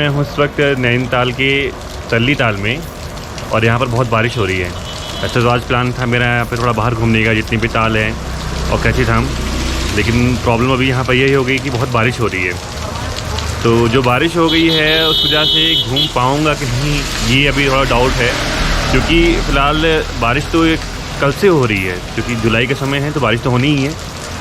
मैं हूँ इस वक्त नैनीताल के तल्ली ताल में और यहाँ पर बहुत बारिश हो रही है। अच्छा तो आज प्लान था मेरा यहाँ पे थोड़ा बाहर घूमने का, जितनी भी ताल है और कैची धाम, लेकिन प्रॉब्लम अभी यहाँ पर यही हो गई कि बहुत बारिश हो रही है। तो जो बारिश हो गई है उस वजह से घूम पाऊँगा कि नहीं ये अभी थोड़ा डाउट है, क्योंकि फ़िलहाल बारिश तो कल से हो रही है, क्योंकि जुलाई का समय है तो बारिश तो होनी ही है।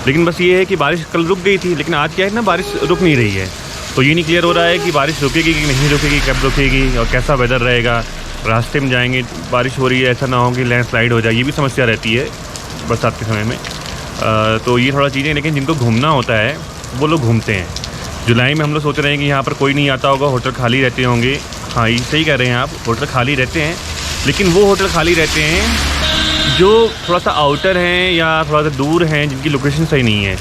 लेकिन बस ये है कि बारिश कल रुक गई थी, लेकिन आज क्या है ना, बारिश रुक नहीं रही है। तो ये नहीं क्लियर हो रहा है कि बारिश रुकेगी कि नहीं रुकेगी, कब रुकेगी और कैसा वेदर रहेगा। रास्ते में जाएंगे बारिश हो रही है, ऐसा ना हो कि लैंडस्लाइड हो जाए, ये भी समस्या रहती है बरसात के समय में। तो ये थोड़ा चीज़ें, लेकिन जिनको घूमना होता है वो लोग घूमते हैं। जुलाई में हम लोग सोच रहे हैं कि यहाँ पर कोई नहीं आता होगा, होटल खाली रहते होंगे। हाँ ये सही कह रहे हैं आप, होटल खाली रहते हैं, लेकिन वो होटल खाली रहते हैं जो थोड़ा सा आउटर हैं या थोड़ा सा दूर हैं, जिनकी लोकेशन सही नहीं है।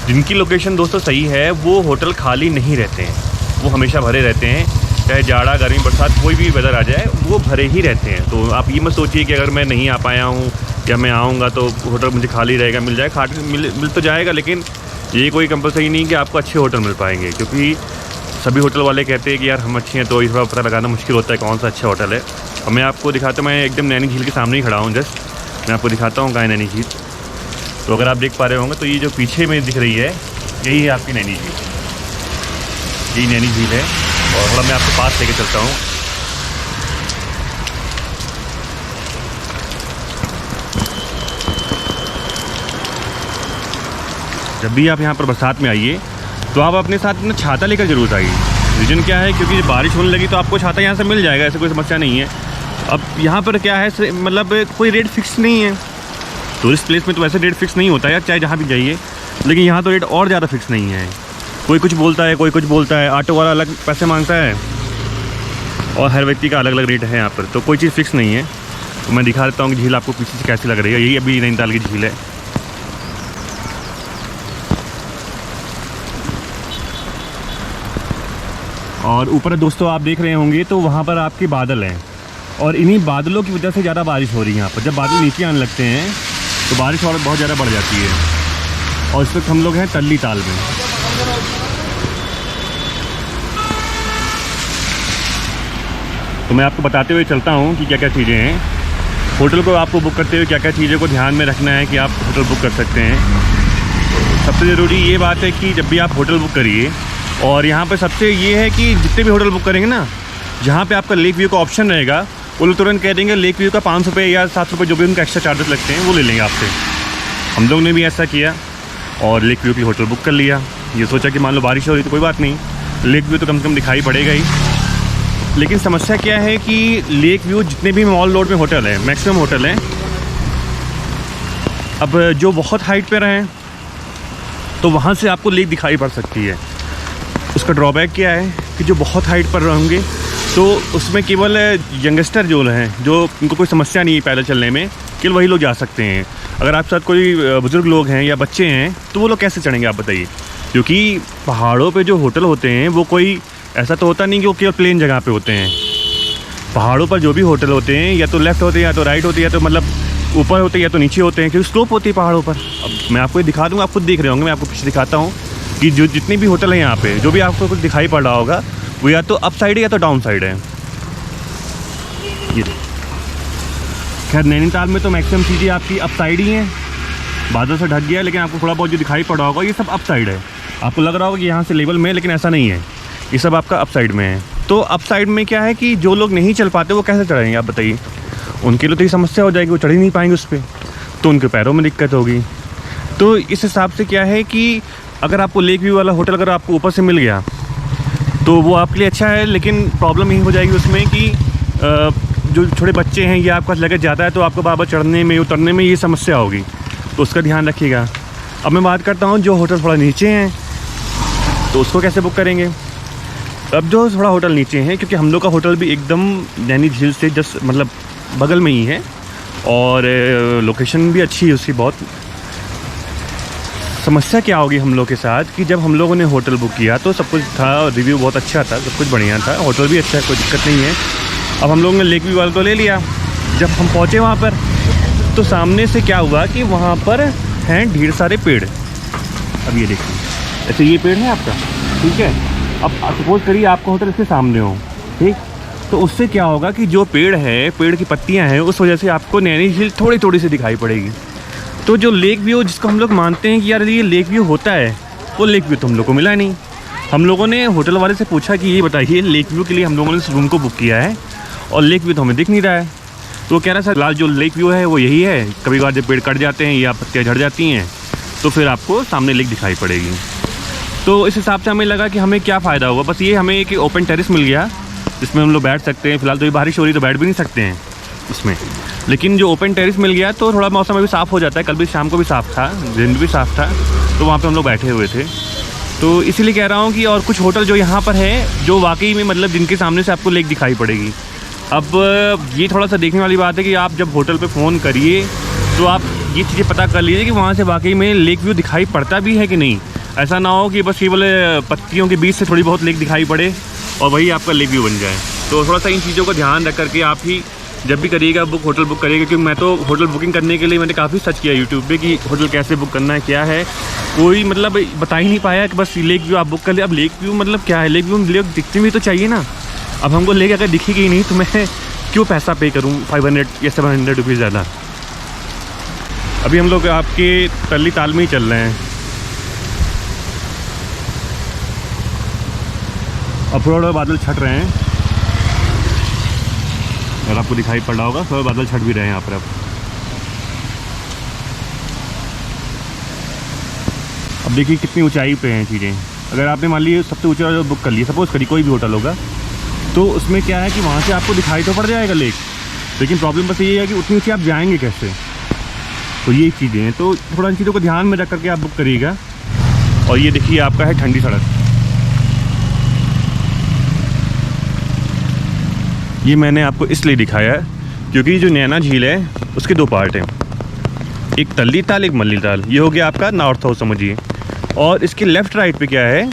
जिनकी लोकेशन दोस्तों सही है वो होटल खाली नहीं रहते हैं, वो हमेशा भरे रहते हैं, चाहे जाड़ा गर्मी बरसात कोई भी वेदर आ जाए वो भरे ही रहते हैं। तो आप ये मत सोचिए कि अगर मैं नहीं आ पाया हूँ या मैं आऊँगा तो होटल मुझे खाली रहेगा। मिल जाए मिल तो जाएगा, लेकिन ये कोई कंपलसरी नहीं कि आपको अच्छे होटल मिल पाएंगे, क्योंकि सभी होटल वाले कहते हैं कि यार हम अच्छे हैं, तो इस बार पता लगाना मुश्किल होता है कौन सा अच्छा होटल है। और मैं आपको दिखाता हूँ, मैं एकदम नैनी झील के सामने ही खड़ा हूँ, जस्ट मैं आपको दिखाता हूँ कहाँ है नैनी झील। तो अगर आप देख पा रहे होंगे तो ये जो पीछे में दिख रही है यही है आपकी नैनी झील, यही नैनी झील है। और थोड़ा मैं आपको पास लेके चलता हूँ। जब भी आप यहाँ पर बरसात में आइए तो आप अपने साथ अपना छाता लेकर ज़रूर आइए। रीज़न क्या है, क्योंकि बारिश होने लगी तो आपको छाता यहाँ से मिल जाएगा, ऐसे कोई समस्या नहीं है। अब यहाँ पर क्या है, मतलब कोई रेट फिक्स नहीं है। टूरिस्ट प्लेस में तो वैसे रेट फिक्स नहीं होता है, चाहे जहाँ भी जाइए, लेकिन यहाँ तो रेट और ज़्यादा फिक्स नहीं है। कोई कुछ बोलता है, कोई कुछ बोलता है, ऑटो वाला अलग पैसे मांगता है और हर व्यक्ति का अलग अलग रेट है यहाँ पर, तो कोई चीज़ फिक्स नहीं है। तो मैं दिखा देता हूँ कि झील आपको पीछे से कैसी लग रही है। यही अभी नैनीताल की झील है। और ऊपर दोस्तों आप देख रहे होंगे तो वहाँ पर आपके बादल हैं, और इन्हीं बादलों की वजह से ज़्यादा बारिश हो रही है यहाँ पर। जब बादल नीचे आने लगते हैं तो बारिश और बहुत ज़्यादा बढ़ जाती है। और इस वक्त हम लोग हैं तल्ली ताल में। तो मैं आपको बताते हुए चलता हूँ कि क्या क्या चीज़ें हैं। होटल को आपको बुक करते हुए क्या क्या चीज़ों को ध्यान में रखना है कि आप होटल बुक कर सकते हैं। सबसे ज़रूरी ये बात है कि जब भी आप होटल बुक करिए, और यहाँ पे सबसे ये है कि जितने भी होटल बुक करेंगे ना, जहाँ पे आपका लेक व्यू का ऑप्शन रहेगा, वो लोग तुरंत कह देंगे लेक व्यू का 500 रुपये या 700 रुपये जो भी उनका एक्स्ट्रा चार्जेस लगते हैं वो ले लेंगे आपसे। हम लोग ने भी ऐसा किया और लेक व्यू की होटल बुक कर लिया। ये सोचा कि मान लो बारिश हो रही तो कोई बात नहीं, लेक व्यू तो कम से कम दिखाई पड़ेगा ही। लेकिन समस्या क्या है कि लेक व्यू जितने भी मॉल रोड में होटल हैं, मैक्सिमम होटल हैं, अब जो बहुत हाइट पर रहें तो वहाँ से आपको लेक दिखाई पड़ सकती है। उसका ड्रॉबैक क्या है कि जो बहुत हाइट पर रहेंगे तो उसमें केवल यंगस्टर जो हैं, जो उनको कोई समस्या नहीं है पैदल चलने में, केवल वही लोग जा सकते हैं। अगर आप साथ कोई बुज़ुर्ग लोग हैं या बच्चे हैं तो वो लोग कैसे चढ़ेंगे आप बताइए। क्योंकि पहाड़ों पे जो होटल होते हैं वो कोई ऐसा तो होता नहीं कि वो केवल प्लेन जगह पे होते हैं। पहाड़ों पर जो भी होटल होते हैं या तो लेफ़्ट होते हैं या तो राइट होते हैं, या तो मतलब ऊपर होते हैं या तो नीचे होते हैं, क्योंकि स्लोप होती है पहाड़ों पर। अब मैं आपको ये दिखा दूँगा, आप खुद देख रहे होंगे, मैं आपको पीछे दिखाता हूँ कि जो जितने भी होटल हैं यहाँ पे, जो भी आपको कुछ दिखाई पड़ रहा होगा वो या तो अप साइड है या तो डाउन साइड है। ये खैर नैनीताल में तो मैक्सिमम चीज़ें आपकी अप साइड ही हैं, बादल से ढक गया, लेकिन आपको थोड़ा बहुत जो दिखाई पड़ रहा होगा ये सब अप साइड है। आपको लग रहा होगा कि यहाँ से लेवल में, लेकिन ऐसा नहीं है, ये सब आपका अप साइड में है। तो अप साइड में क्या है कि जो लोग नहीं चल पाते वो कैसे चढ़ेंगे आप बताइए। उनके लिए तो ये समस्या हो जाएगी, वो चढ़ ही नहीं पाएंगे उस पर, तो उनके पैरों में दिक्कत होगी। तो इस हिसाब से क्या है कि अगर आपको लेक व्यू वाला होटल अगर आपको ऊपर से मिल गया तो वो आपके लिए अच्छा है, लेकिन प्रॉब्लम यही हो जाएगी उसमें कि जो छोटे बच्चे हैं या आपका लगेज ज़्यादा है तो आपको बार बार चढ़ने में उतरने में ये समस्या होगी, तो उसका ध्यान रखिएगा। अब मैं बात करता हूँ जो होटल थोड़ा नीचे हैं तो उसको कैसे बुक करेंगे। अब जो थोड़ा होटल नीचे हैं, क्योंकि हम लोग का होटल भी एकदम नैनी झील से जस्ट मतलब बगल में ही है और लोकेशन भी अच्छी है उसकी बहुत। समस्या क्या होगी हम लोग के साथ कि जब हम लोगों ने होटल बुक किया तो सब कुछ था, रिव्यू बहुत अच्छा था, सब कुछ बढ़िया था, होटल भी अच्छा है, कोई दिक्कत नहीं है। अब हम लोगों ने लेक व्यू वाला तो ले लिया, जब हम पहुँचे वहाँ पर तो सामने से क्या हुआ कि वहाँ पर हैं ढेर सारे पेड़। अब ये देखिए, ऐसे ये पेड़ है आपका, ठीक है, अब सपोज करिए आपका होटल इसके सामने हो, ठीक, तो उससे क्या होगा कि जो पेड़ है, पेड़ की पत्तियां हैं, उस वजह से आपको नैनी झील थोड़ी थोड़ी सी दिखाई पड़ेगी। तो जो लेक व्यू जिसको हम लोग मानते हैं कि यार ये लेक व्यू होता है, वो लेक व्यू तो हम लोग को मिला नहीं। हम लोगों ने होटल वाले से पूछा कि ये बताइए लेक व्यू के लिए हम लोगों ने इस रूम को बुक किया है और लेक व्यू तो हमें दिख नहीं रहा है। तो वो कह रहा सर लाल जो लेक व्यू है वो यही है, कभी कभार जब पेड़ कट जाते हैं या पत्तियाँ झड़ जाती हैं तो फिर आपको सामने लेक दिखाई पड़ेगी। तो इस हिसाब से हमें लगा कि हमें क्या फ़ायदा हुआ, बस ये हमें एक ओपन टेरेस मिल गया जिसमें हम लोग बैठ सकते हैं। फिलहाल तो ये बारिश हो रही तो बैठ भी नहीं सकते हैं इसमें, लेकिन जो ओपन टेरेस मिल गया तो थोड़ा मौसम अभी साफ़ हो जाता है। कल भी शाम को भी साफ़ था, दिन भी साफ़ था, तो वहाँ पे हम लोग बैठे हुए थे। तो इसीलिए कह रहा हूँ कि और कुछ होटल जो यहाँ पर है जो वाकई में मतलब जिनके सामने से आपको लेक दिखाई पड़ेगी। अब ये थोड़ा सा देखने वाली बात है कि आप जब होटल पे फ़ोन करिए तो आप ये चीज़ें पता कर लीजिए कि वहाँ से वाकई में लेक व्यू दिखाई पड़ता भी है कि नहीं। ऐसा ना हो कि बस केवल पत्तियों के बीच से थोड़ी बहुत लेक दिखाई पड़े और वही आपका लेक व्यू बन जाए। तो थोड़ा सा इन चीज़ों का ध्यान रख करके आप ही जब भी करिएगा होटल बुक करिएगा, क्योंकि मैं तो होटल बुकिंग करने के लिए मैंने काफ़ी सर्च किया यूट्यूब पे कि होटल कैसे बुक करना है, क्या है, कोई मतलब बता ही नहीं पाया कि बस लेक व्यू आप बुक कर ले। अब लेक व्यू मतलब क्या है, लेक व्यू दिखती भी तो चाहिए ना। अब हमको लेक अगर दिखेगी नहीं तो मैं क्यों पैसा पे करूँ 500 या 700 रुपीज़ ज़्यादा। अभी हम लोग आपके तल्ली ताल में ही चल रहे हैं। अब थोड़ा बादल छट रहे हैं, अगर आपको दिखाई पड़ रहा होगा थोड़ा बादल छट भी रहे हैं यहाँ पर। अब देखिए कितनी ऊंचाई पे हैं चीज़ें। अगर आपने मान लीजिए सबसे ऊंचा जो बुक कर लिया, सपोज़ करिए कोई भी होटल होगा, तो उसमें क्या है कि वहाँ से आपको दिखाई तो पड़ जाएगा लेक, लेकिन प्रॉब्लम बस ये है कि उतनी ऊँची आप जाएंगे कैसे। तो ये चीज़ें हैं, तो थोड़ा इन चीज़ों को ध्यान में रख करके आप बुक करिएगा। और ये देखिए आपका है ठंडी सड़क। ये मैंने आपको इसलिए दिखाया है क्योंकि जो नैना झील है उसके दो पार्ट हैं, एक तल्ली ताल एक मल्ली ताल। ये हो गया आपका नॉर्थ हाउस समझिए, और इसके लेफ़्ट राइट पे क्या है,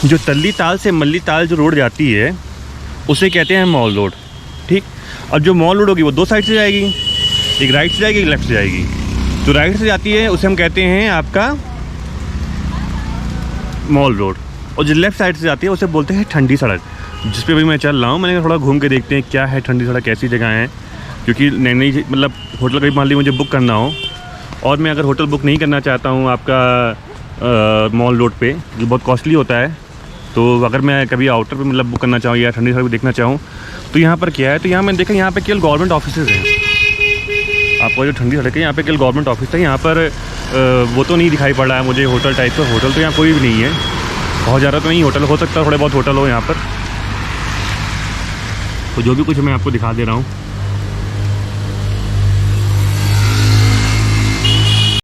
जो तल्ली ताल से मल्ली ताल जो रोड जाती है उसे कहते हैं मॉल रोड, ठीक। अब जो मॉल रोड होगी वो दो साइड से जाएगी, एक राइट से जाएगी एक लेफ़्ट से जाएगी। जो राइट से जाती है उसे हम कहते हैं आपका मॉल रोड, और जो लेफ़्ट साइड से जाती है उसे बोलते हैं ठंडी सड़क, जिस पे भी मैं चल रहा हूँ। मैंने थोड़ा घूम के देखते हैं क्या है ठंडी सड़क, कैसी जगह है, क्योंकि नई मतलब होटल कहीं मान ली मुझे बुक करना हो और मैं अगर होटल बुक नहीं करना चाहता हूँ आपका मॉल रोड पे जो बहुत कॉस्टली होता है, तो अगर मैं कभी आउटर पे मतलब बुक करना चाहूँ या ठंडी सड़क देखना चाहूँ तो यहाँ पर क्या है, तो यहाँ मैंने देखा यहाँ पर केवल गवर्नमेंट ऑफिसेज़ हैं। आपको जो ठंडी सड़क है यहाँ पे केवल गवर्नमेंट ऑफिस है, यहाँ पर वो तो नहीं दिखाई पड़ रहा है मुझे होटल टाइप का। होटल तो यहाँ कोई भी नहीं है, बहुत ज़्यादा तो नहीं होटल, हो सकता है थोड़े बहुत होटल हो यहाँ पर। तो जो भी कुछ मैं आपको दिखा दे रहा हूँ